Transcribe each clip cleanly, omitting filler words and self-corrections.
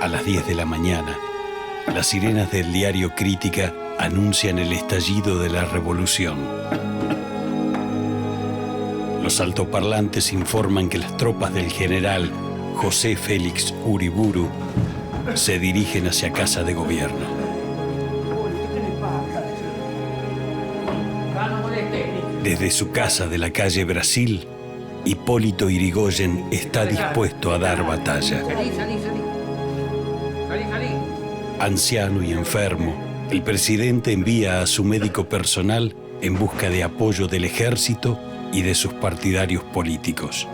A las 10 de la mañana, las sirenas del diario Crítica anuncian el estallido de la revolución. Los altoparlantes informan que las tropas del general José Félix Uriburu se dirigen hacia Casa de Gobierno. Desde su casa de la calle Brasil, Hipólito Yrigoyen está dispuesto a dar batalla. Anciano y enfermo, el presidente envía a su médico personal en busca de apoyo del ejército y de sus partidarios políticos.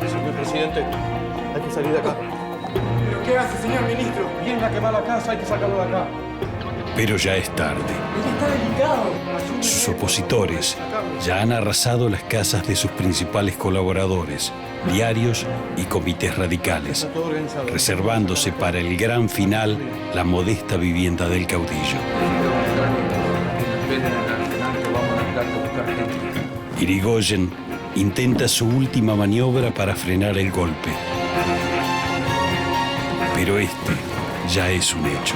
Señor presidente, hay que salir de acá. ¿Pero qué hace, señor ministro? Vienen a quemar la casa, hay que sacarlo de acá. Pero ya es tarde. Él está delicado. Sus opositores ya han arrasado las casas de sus principales colaboradores, diarios y comités radicales, Está todo organizado. reservándose para el gran final la modesta vivienda del caudillo. Yrigoyen intenta su última maniobra para frenar el golpe. Pero este ya es un hecho.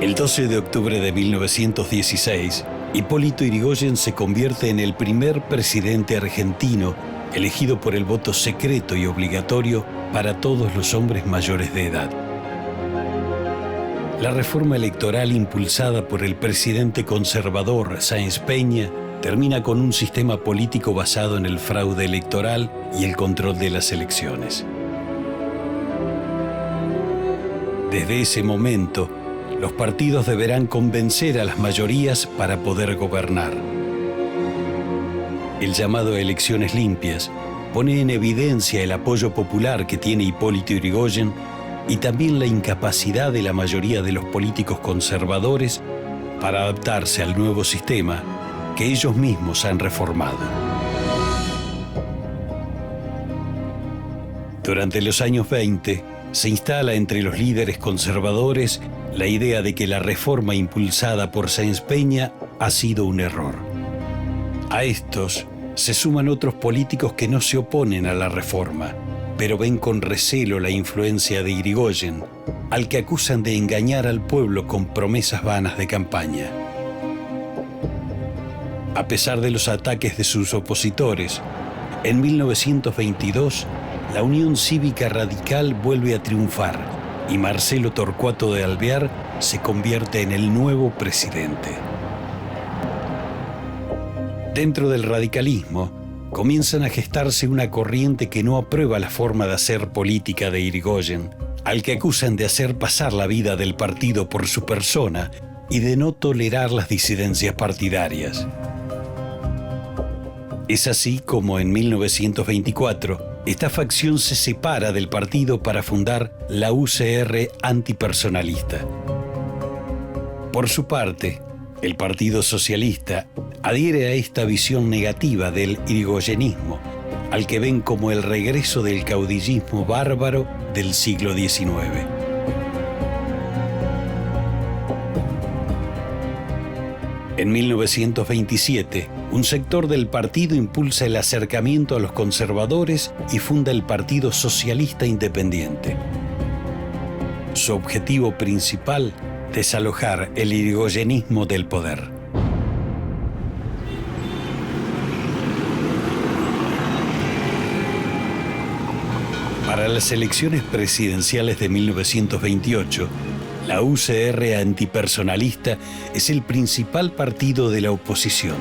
El 12 de octubre de 1916, Hipólito Yrigoyen se convierte en el primer presidente argentino elegido por el voto secreto y obligatorio para todos los hombres mayores de edad. La reforma electoral impulsada por el presidente conservador Sáenz Peña termina con un sistema político basado en el fraude electoral y el control de las elecciones. Desde ese momento, los partidos deberán convencer a las mayorías para poder gobernar. El llamado elecciones limpias pone en evidencia el apoyo popular que tiene Hipólito Yrigoyen y también la incapacidad de la mayoría de los políticos conservadores para adaptarse al nuevo sistema que ellos mismos han reformado. Durante los años 20, se instala entre los líderes conservadores la idea de que la reforma impulsada por Sáenz Peña ha sido un error. A estos se suman otros políticos que no se oponen a la reforma, pero ven con recelo la influencia de Yrigoyen, al que acusan de engañar al pueblo con promesas vanas de campaña. A pesar de los ataques de sus opositores, en 1922, la Unión Cívica Radical vuelve a triunfar y Marcelo Torcuato de Alvear se convierte en el nuevo presidente. Dentro del radicalismo, comienzan a gestarse una corriente que no aprueba la forma de hacer política de Yrigoyen, al que acusan de hacer pasar la vida del partido por su persona y de no tolerar las disidencias partidarias. Es así como en 1924, esta facción se separa del partido para fundar la UCR antipersonalista. Por su parte, el Partido Socialista adhiere a esta visión negativa del yrigoyenismo, al que ven como el regreso del caudillismo bárbaro del siglo XIX. En 1927, un sector del partido impulsa el acercamiento a los conservadores y funda el Partido Socialista Independiente. Su objetivo principal, desalojar el yrigoyenismo del poder. Para las elecciones presidenciales de 1928, La UCR antipersonalista es el principal partido de la oposición.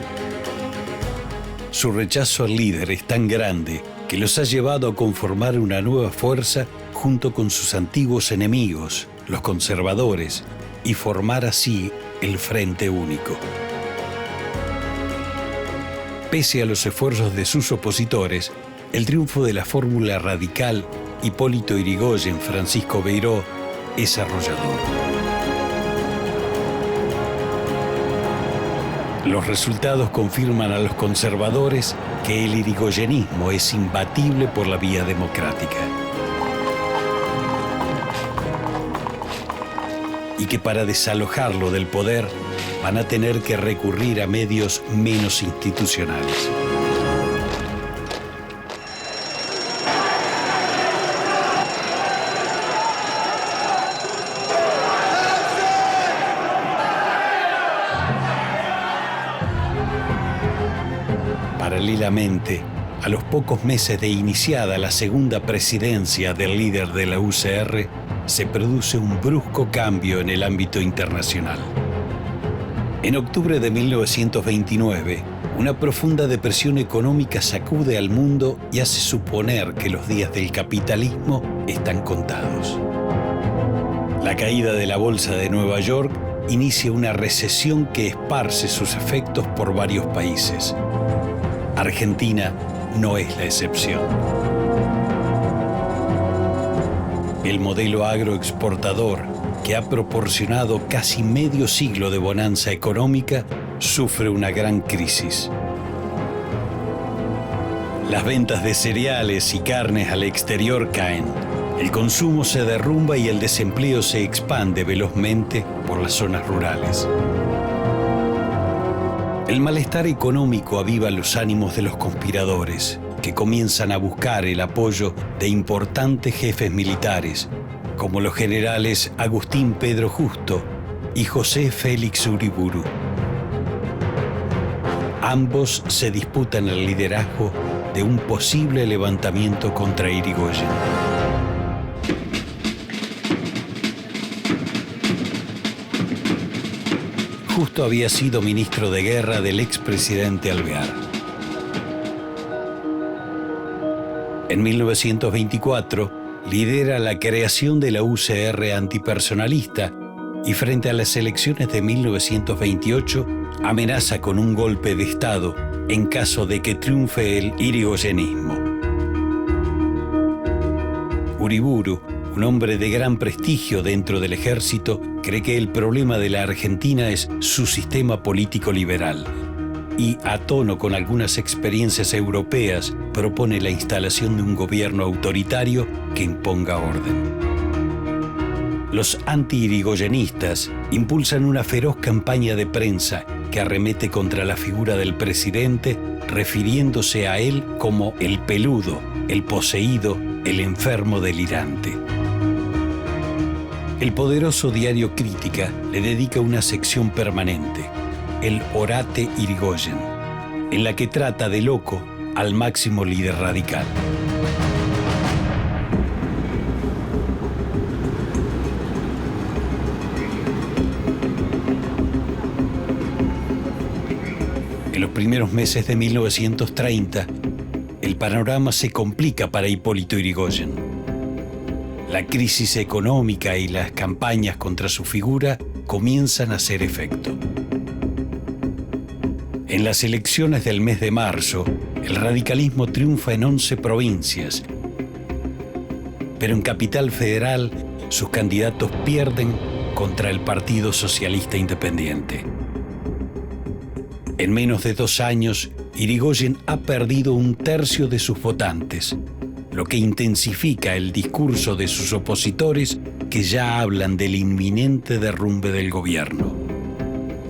Su rechazo al líder es tan grande que los ha llevado a conformar una nueva fuerza junto con sus antiguos enemigos, los conservadores, y formar así el Frente Único. Pese a los esfuerzos de sus opositores, el triunfo de la fórmula radical Hipólito Yrigoyen-Francisco Beiró es arrollador. Los resultados confirman a los conservadores que el irigoyenismo es imbatible por la vía democrática y que para desalojarlo del poder van a tener que recurrir a medios menos institucionales. Paralelamente, a los pocos meses de iniciada la segunda presidencia del líder de la UCR, se produce un brusco cambio en el ámbito internacional. En octubre de 1929, una profunda depresión económica sacude al mundo y hace suponer que los días del capitalismo están contados. La caída de la bolsa de Nueva York inicia una recesión que esparce sus efectos por varios países. Argentina no es la excepción. El modelo agroexportador, que ha proporcionado casi medio siglo de bonanza económica, sufre una gran crisis. Las ventas de cereales y carnes al exterior caen, el consumo se derrumba y el desempleo se expande velozmente por las zonas rurales. El malestar económico aviva los ánimos de los conspiradores, que comienzan a buscar el apoyo de importantes jefes militares, como los generales Agustín Pedro Justo y José Félix Uriburu. Ambos se disputan el liderazgo de un posible levantamiento contra Yrigoyen. Justo había sido ministro de guerra del expresidente Alvear. En 1924, lidera la creación de la UCR antipersonalista y frente a las elecciones de 1928 amenaza con un golpe de Estado en caso de que triunfe el irigoyenismo. Uriburu, un hombre de gran prestigio dentro del ejército, cree que el problema de la Argentina es su sistema político liberal y, a tono con algunas experiencias europeas, propone la instalación de un gobierno autoritario que imponga orden. Los anti-irigoyenistas impulsan una feroz campaña de prensa que arremete contra la figura del presidente, refiriéndose a él como el peludo, el poseído, el enfermo delirante. El poderoso diario Crítica le dedica una sección permanente, el Orate Yrigoyen, en la que trata de loco al máximo líder radical. En los primeros meses de 1930, el panorama se complica para Hipólito Yrigoyen. La crisis económica y las campañas contra su figura comienzan a hacer efecto. En las elecciones del mes de marzo, el radicalismo triunfa en 11 provincias, pero en Capital Federal sus candidatos pierden contra el Partido Socialista Independiente. En menos de 2 años, Yrigoyen ha perdido 1/3 de sus votantes, lo que intensifica el discurso de sus opositores que ya hablan del inminente derrumbe del gobierno.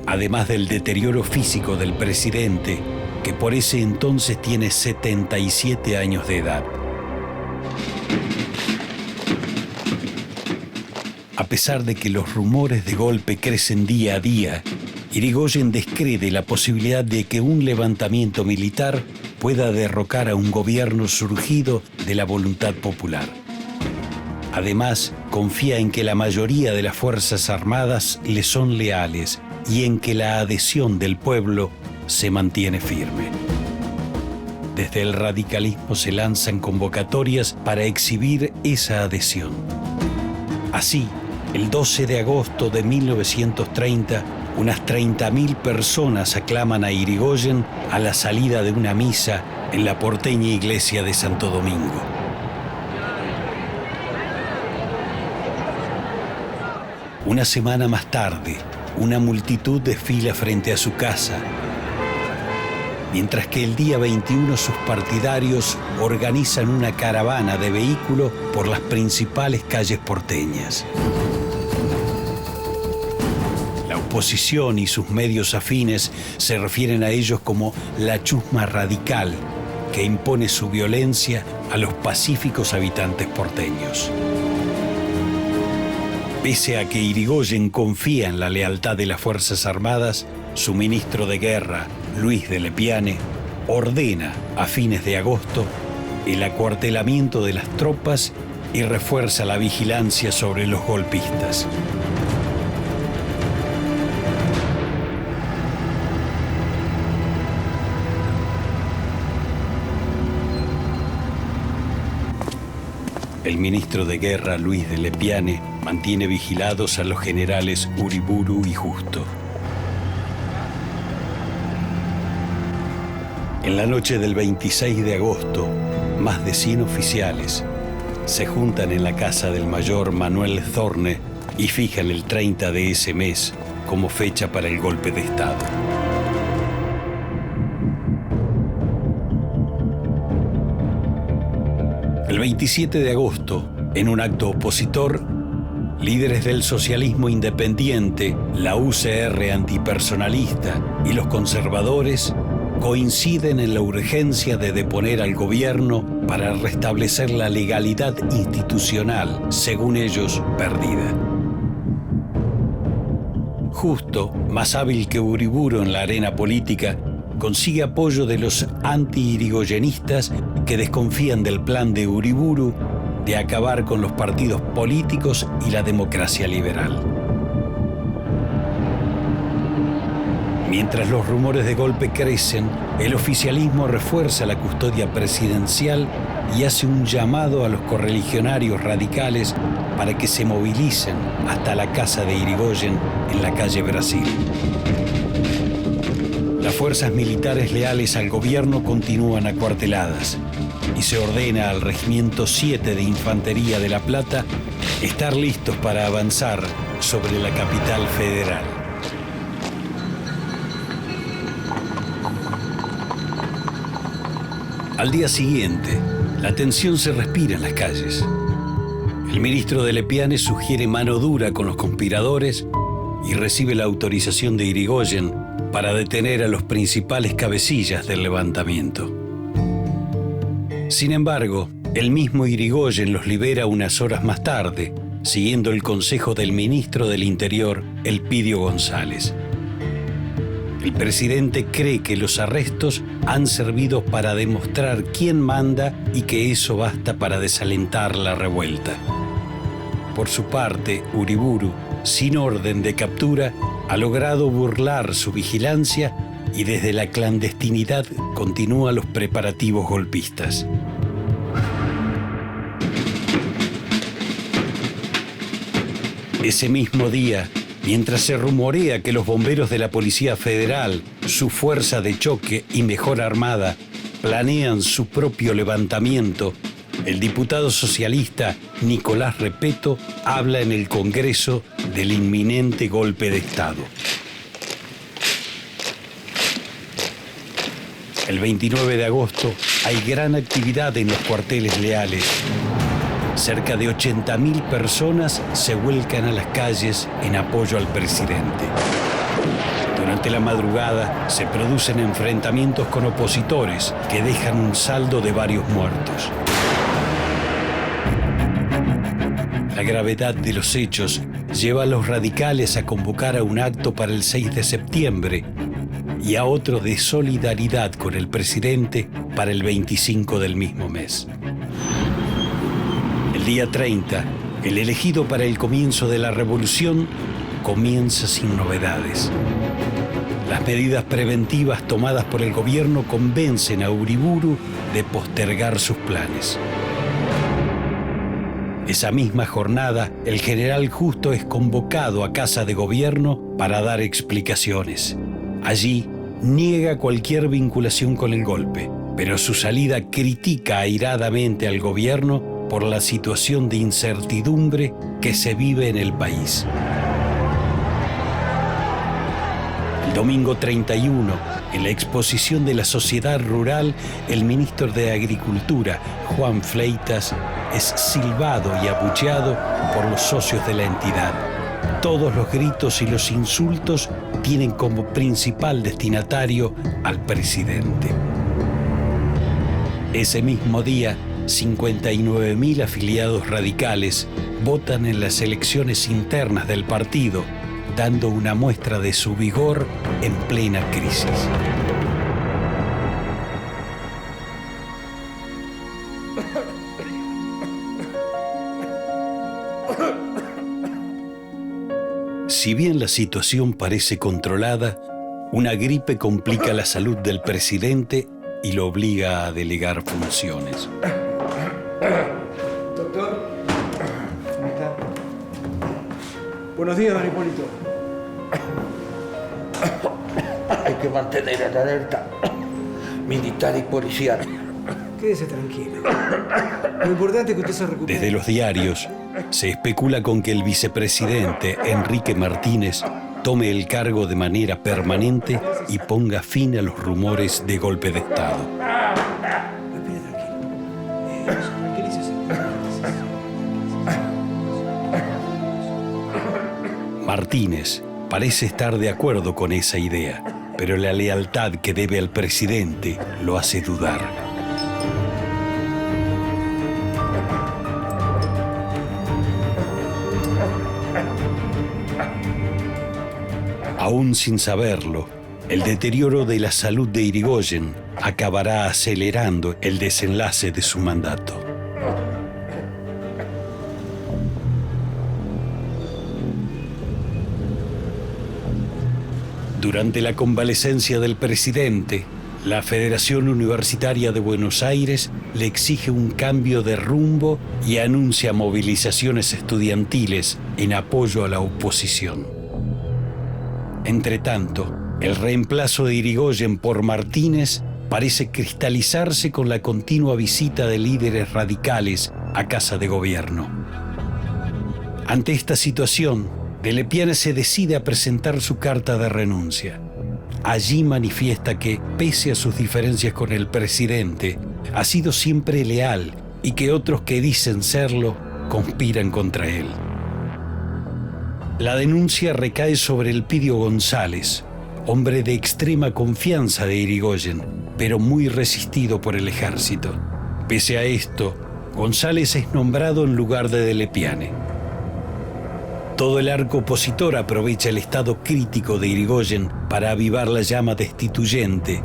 Además del deterioro físico del presidente, que por ese entonces tiene 77 años de edad. A pesar de que los rumores de golpe crecen día a día, Yrigoyen descree la posibilidad de que un levantamiento militar pueda derrocar a un gobierno surgido de la voluntad popular. Además, confía en que la mayoría de las Fuerzas Armadas le son leales y en que la adhesión del pueblo se mantiene firme. Desde el radicalismo se lanzan convocatorias para exhibir esa adhesión. Así, el 12 de agosto de 1930, unas 30.000 personas aclaman a Irigoyen a la salida de una misa en la porteña iglesia de Santo Domingo. Una semana más tarde, una multitud desfila frente a su casa, mientras que el día 21 sus partidarios organizan una caravana de vehículos por las principales calles porteñas. La oposición y sus medios afines se refieren a ellos como la chusma radical, que impone su violencia a los pacíficos habitantes porteños. Pese a que Irigoyen confía en la lealtad de las Fuerzas Armadas, su ministro de Guerra, Luis de Lepiane, ordena a fines de agosto el acuartelamiento de las tropas y refuerza la vigilancia sobre los golpistas. El ministro de Guerra, Luis de Lepiane, mantiene vigilados a los generales Uriburu y Justo. En la noche del 26 de agosto, más de 100 oficiales se juntan en la casa del mayor Manuel Zorne y fijan el 30 de ese mes como fecha para el golpe de Estado. El 27 de agosto, en un acto opositor, líderes del socialismo independiente, la UCR antipersonalista y los conservadores coinciden en la urgencia de deponer al gobierno para restablecer la legalidad institucional, según ellos, perdida. Justo, más hábil que Uriburu en la arena política, consigue apoyo de los anti-irigoyenistas que desconfían del plan de Uriburu de acabar con los partidos políticos y la democracia liberal. Mientras los rumores de golpe crecen, el oficialismo refuerza la custodia presidencial y hace un llamado a los correligionarios radicales para que se movilicen hasta la casa de Irigoyen en la calle Brasil. Las fuerzas militares leales al gobierno continúan acuarteladas y se ordena al Regimiento 7 de Infantería de La Plata estar listos para avanzar sobre la capital federal. Al día siguiente, la tensión se respira en las calles. El ministro de Lepiane sugiere mano dura con los conspiradores y recibe la autorización de Irigoyen para detener a los principales cabecillas del levantamiento. Sin embargo, el mismo Irigoyen los libera unas horas más tarde, siguiendo el consejo del ministro del Interior, Elpidio González. El presidente cree que los arrestos han servido para demostrar quién manda y que eso basta para desalentar la revuelta. Por su parte, Uriburu, sin orden de captura, ha logrado burlar su vigilancia y desde la clandestinidad continúa los preparativos golpistas. Ese mismo día, mientras se rumorea que los bomberos de la Policía Federal, su fuerza de choque y mejor armada, planean su propio levantamiento, el diputado socialista Nicolás Repetto habla en el Congreso del inminente golpe de Estado. El 29 de agosto hay gran actividad en los cuarteles leales. Cerca de 80.000 personas se vuelcan a las calles en apoyo al presidente. Durante la madrugada se producen enfrentamientos con opositores que dejan un saldo de varios muertos. La gravedad de los hechos lleva a los radicales a convocar a un acto para el 6 de septiembre y a otro de solidaridad con el presidente para el 25 del mismo mes. El El día 30, el elegido para el comienzo de la revolución, comienza sin novedades. Las medidas preventivas tomadas por el gobierno convencen a Uriburu de postergar sus planes. Esa misma jornada, el general Justo es convocado a Casa de Gobierno para dar explicaciones. Allí niega cualquier vinculación con el golpe, pero su salida critica airadamente al gobierno por la situación de incertidumbre que se vive en el país. El domingo 31, en la exposición de la Sociedad Rural, el ministro de Agricultura, Juan Fleitas, es silbado y abucheado por los socios de la entidad. Todos los gritos y los insultos tienen como principal destinatario al presidente. Ese mismo día, 59.000 afiliados radicales votan en las elecciones internas del partido, dando una muestra de su vigor en plena crisis. Si bien la situación parece controlada, una gripe complica la salud del presidente y lo obliga a delegar funciones. Doctor, ¿cómo está? Buenos días, don Hipólito. Hay que mantener la alerta militar y policial. Quédese tranquilo. Lo importante es que usted se recupere. Desde los diarios se especula con que el vicepresidente Enrique Martínez tome el cargo de manera permanente y ponga fin a los rumores de golpe de Estado. Respire tranquilo. Tranquilícese. Martínez parece estar de acuerdo con esa idea, pero la lealtad que debe al presidente lo hace dudar. Aún sin saberlo, el deterioro de la salud de Irigoyen acabará acelerando el desenlace de su mandato. Durante la convalecencia del presidente, la Federación Universitaria de Buenos Aires le exige un cambio de rumbo y anuncia movilizaciones estudiantiles en apoyo a la oposición. Entretanto, el reemplazo de Irigoyen por Martínez parece cristalizarse con la continua visita de líderes radicales a Casa de Gobierno. Ante esta situación, de Lepiane se decide a presentar su carta de renuncia. Allí manifiesta que, pese a sus diferencias con el presidente, ha sido siempre leal y que otros que dicen serlo conspiran contra él. La denuncia recae sobre Elpidio González, hombre de extrema confianza de Irigoyen, pero muy resistido por el ejército. Pese a esto, González es nombrado en lugar de Lepiane. Todo el arco opositor aprovecha el estado crítico de Irigoyen para avivar la llama destituyente,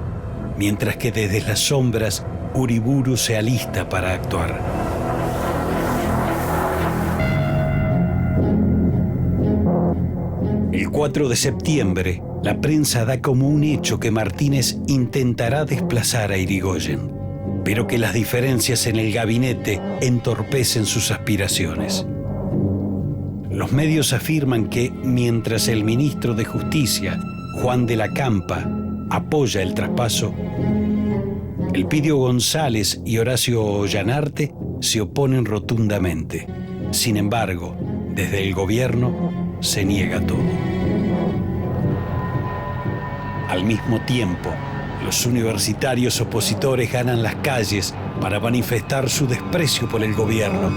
mientras que desde las sombras Uriburu se alista para actuar. El 4 de septiembre, la prensa da como un hecho que Martínez intentará desplazar a Irigoyen, pero que las diferencias en el gabinete entorpecen sus aspiraciones. Los medios afirman que, mientras el ministro de Justicia, Juan de la Campa, apoya el traspaso, Elpidio González y Horacio Ollanarte se oponen rotundamente. Sin embargo, desde el gobierno se niega todo. Al mismo tiempo, los universitarios opositores ganan las calles para manifestar su desprecio por el gobierno.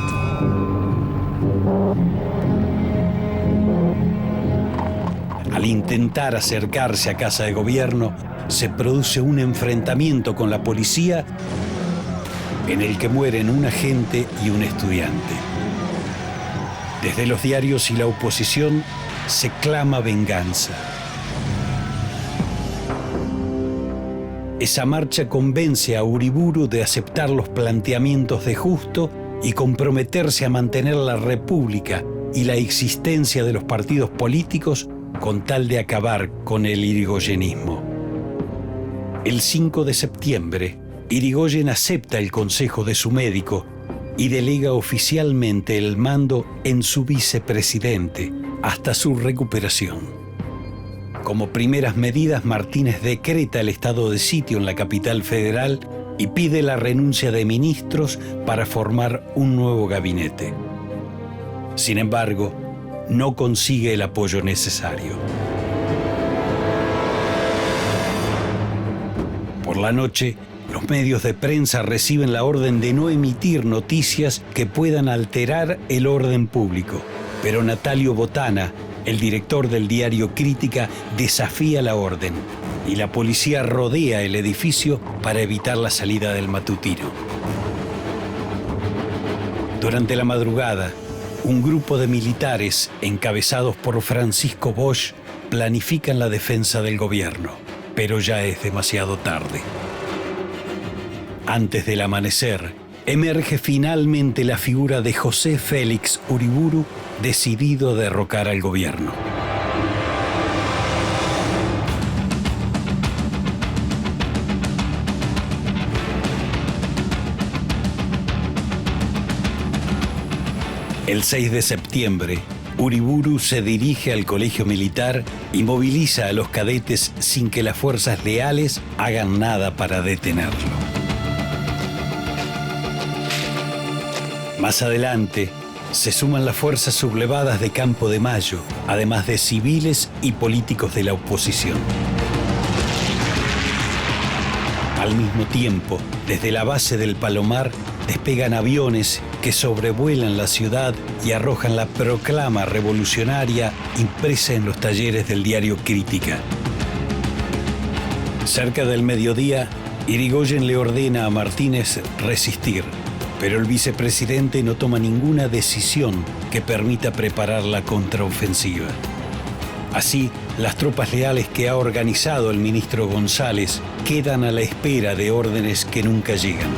Al intentar acercarse a Casa de Gobierno, se produce un enfrentamiento con la policía en el que mueren un agente y un estudiante. Desde los diarios y la oposición se clama venganza. Esa marcha convence a Uriburu de aceptar los planteamientos de Justo y comprometerse a mantener la república y la existencia de los partidos políticos con tal de acabar con el irigoyenismo. El 5 de septiembre, Irigoyen acepta el consejo de su médico y delega oficialmente el mando en su vicepresidente hasta su recuperación. Como primeras medidas, Martínez decreta el estado de sitio en la capital federal y pide la renuncia de ministros para formar un nuevo gabinete. Sin embargo, no consigue el apoyo necesario. Por la noche, los medios de prensa reciben la orden de no emitir noticias que puedan alterar el orden público. Pero Natalio Botana, el director del diario Crítica, desafía la orden y la policía rodea el edificio para evitar la salida del matutino. Durante la madrugada, un grupo de militares, encabezados por Francisco Bosch, planifican la defensa del gobierno, pero ya es demasiado tarde. Antes del amanecer, emerge finalmente la figura de José Félix Uriburu, decidido a derrocar al gobierno. El 6 de septiembre, Uriburu se dirige al colegio militar y moviliza a los cadetes sin que las fuerzas leales hagan nada para detenerlo. Más adelante, se suman las fuerzas sublevadas de Campo de Mayo, además de civiles y políticos de la oposición. Al mismo tiempo, desde la base del Palomar, despegan aviones que sobrevuelan la ciudad y arrojan la proclama revolucionaria impresa en los talleres del diario Crítica. Cerca del mediodía, Irigoyen le ordena a Martínez resistir, pero el vicepresidente no toma ninguna decisión que permita preparar la contraofensiva. Así, las tropas leales que ha organizado el ministro González quedan a la espera de órdenes que nunca llegan.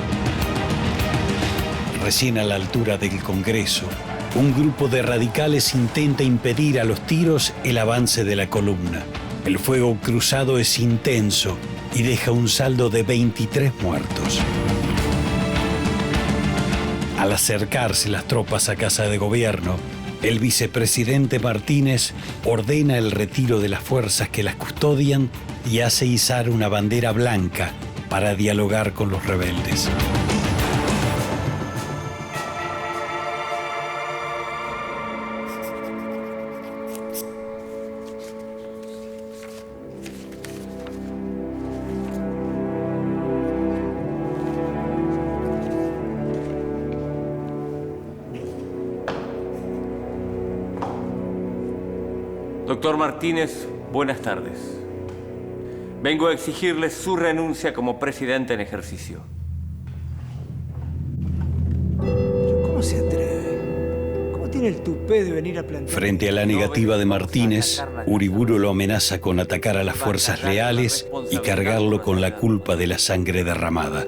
Recién a la altura del Congreso, un grupo de radicales intenta impedir a los tiros el avance de la columna. El fuego cruzado es intenso y deja un saldo de 23 muertos. Al acercarse las tropas a Casa de Gobierno, el vicepresidente Martínez ordena el retiro de las fuerzas que las custodian y hace izar una bandera blanca para dialogar con los rebeldes. Doctor Martínez, buenas tardes. Vengo a exigirle su renuncia como presidente en ejercicio. ¿Cómo se atreve? ¿Cómo tiene el tupé de venir a plantear? Frente a la negativa de Martínez, Uriburu lo amenaza con atacar a las fuerzas leales y cargarlo con la culpa de la sangre derramada.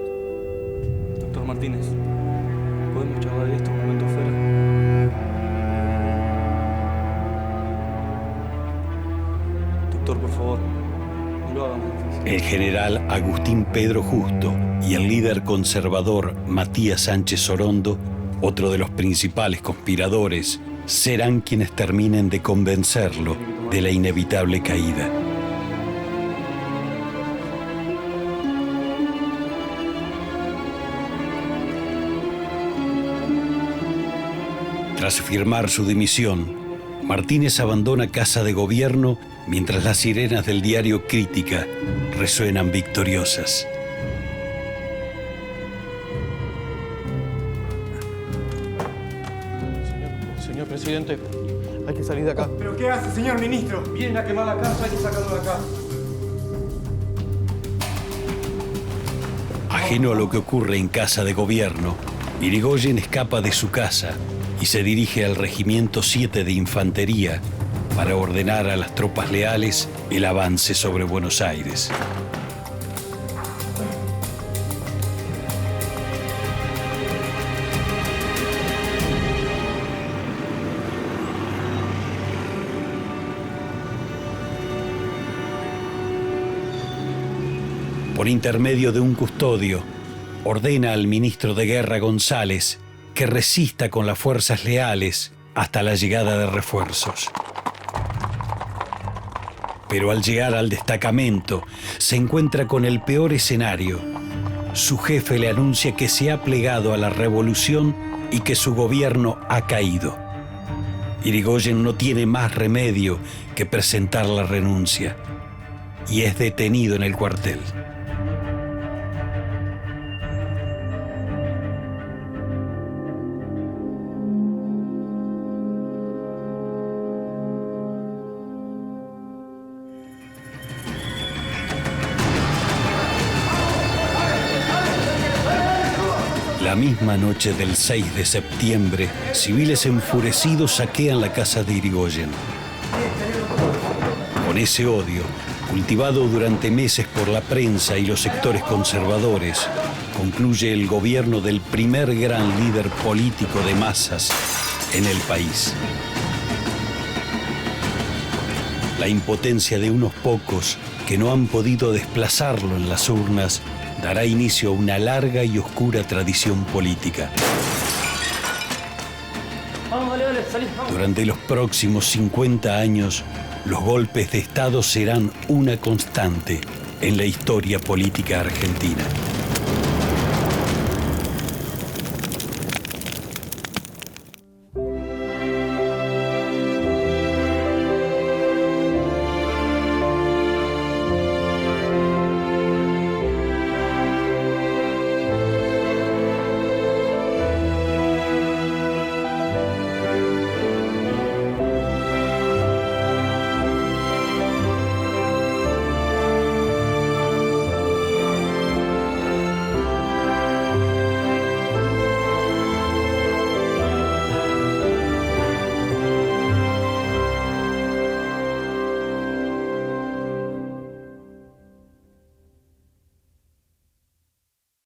Doctor Martínez, ¿podemos charlar esto un momento fuera? Doctor, por favor, no lo hagan. El general Agustín Pedro Justo y el líder conservador Matías Sánchez Sorondo, otro de los principales conspiradores, serán quienes terminen de convencerlo de la inevitable caída. Tras firmar su dimisión, Martínez abandona Casa de Gobierno mientras las sirenas del diario Crítica resuenan victoriosas. Señor presidente, hay que salir de acá. ¿Pero qué hace, señor ministro? Vienen a quemar la casa, hay que sacarlo de acá. Ajeno a lo que ocurre en Casa de Gobierno, Irigoyen escapa de su casa y se dirige al Regimiento 7 de Infantería para ordenar a las tropas leales el avance sobre Buenos Aires. Por intermedio de un custodio, ordena al ministro de Guerra González que resista con las fuerzas leales hasta la llegada de refuerzos. Pero al llegar al destacamento, se encuentra con el peor escenario. Su jefe le anuncia que se ha plegado a la revolución y que su gobierno ha caído. Irigoyen no tiene más remedio que presentar la renuncia y es detenido en el cuartel. La misma noche del 6 de septiembre, civiles enfurecidos saquean la casa de Irigoyen. Con ese odio, cultivado durante meses por la prensa y los sectores conservadores, concluye el gobierno del primer gran líder político de masas en el país. La impotencia de unos pocos que no han podido desplazarlo en las urnas dará inicio a una larga y oscura tradición política. Durante los próximos 50 años, los golpes de Estado serán una constante en la historia política argentina.